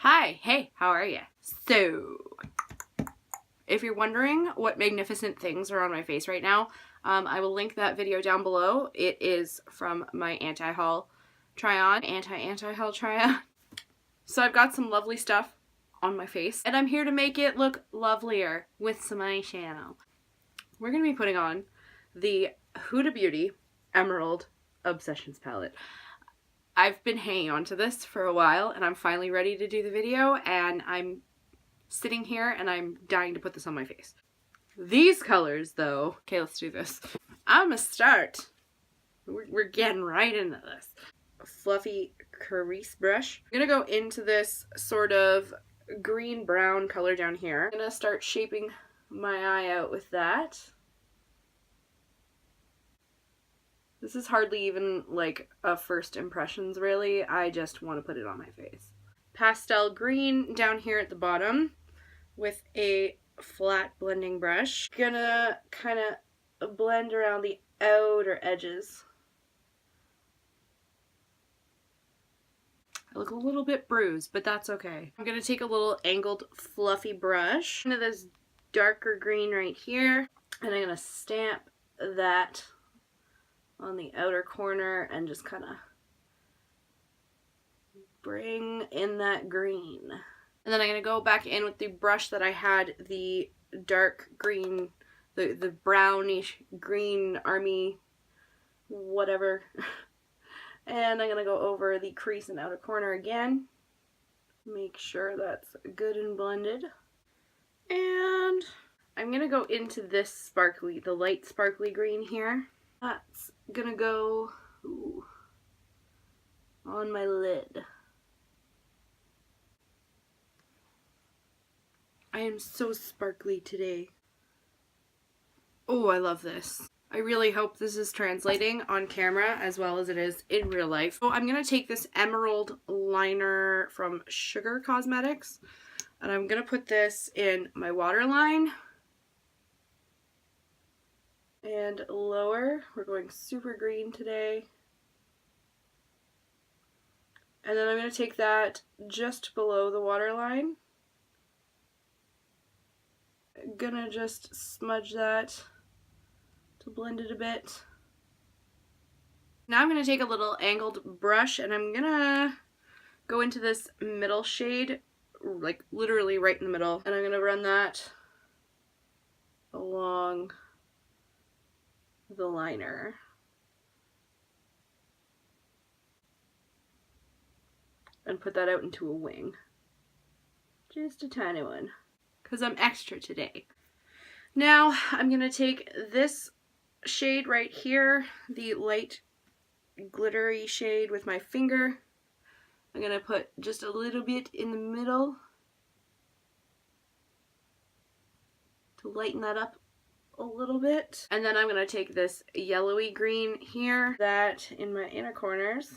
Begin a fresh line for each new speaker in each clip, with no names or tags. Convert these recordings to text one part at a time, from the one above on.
Hi, hey, how are you? So, if you're wondering what magnificent things are on my face right now, I will link that video down below. It is from my anti-haul try-on, anti-haul try-on. So I've got some lovely stuff on my face, and I'm here to make it look lovelier with some eyeshadow. We're going to be putting on the Huda Beauty Emerald Obsessions palette. I've been hanging on to this for a while, and I'm finally ready to do the video, and I'm sitting here and I'm dying to put this on my face. These colors though, okay, let's do this. I'm gonna start. We're getting right into this. A fluffy crease brush. I'm gonna go into this sort of green brown color down here. I'm gonna start shaping my eye out with that. This is hardly even like a first impressions really, I just want to put it on my face. Pastel green down here at the bottom with a flat blending brush. Gonna kind of blend around the outer edges. I look a little bit bruised, but that's okay. I'm gonna take a little angled fluffy brush into this darker green right here, and I'm gonna stamp that on the outer corner and just kind of bring in that green. And then I'm going to go back in with the brush that I had the dark green, the brownish green army whatever. And I'm going to go over the crease and outer corner again. Make sure that's good and blended. And I'm going to go into this sparkly, the light sparkly green here. That's gonna go on my lid. I am so sparkly today. Oh, I love this. I really hope this is translating on camera as well as it is in real life. So I'm gonna take this emerald liner from Sugar Cosmetics, and I'm gonna put this in my waterline. And lower, we're going super green today. And then I'm going to take that just below the waterline. Gonna just smudge that to blend it a bit. Now I'm going to take a little angled brush and I'm going to go into this middle shade, like literally right in the middle. And I'm going to run that along the liner. And put that out into a wing. Just a tiny one. Because I'm extra today. Now I'm going to take this shade right here, the light glittery shade, with my finger. I'm going to put just a little bit in the middle to lighten that up a little bit. And then I'm going to take this yellowy green here, that in my inner corners.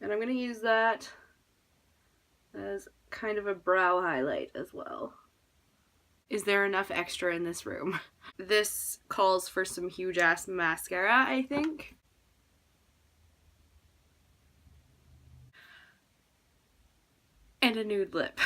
And I'm going to use that as kind of a brow highlight as well. Is there enough extra in this room? This calls for some huge ass mascara, I think. And a nude lip.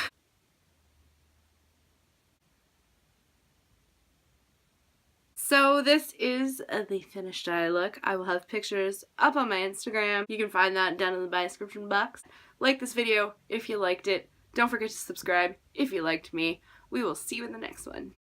So this is the finished eye look. I will have pictures up on my Instagram. You can find that down in the description box. Like this video if you liked it. Don't forget to subscribe if you liked me. We will see you in the next one.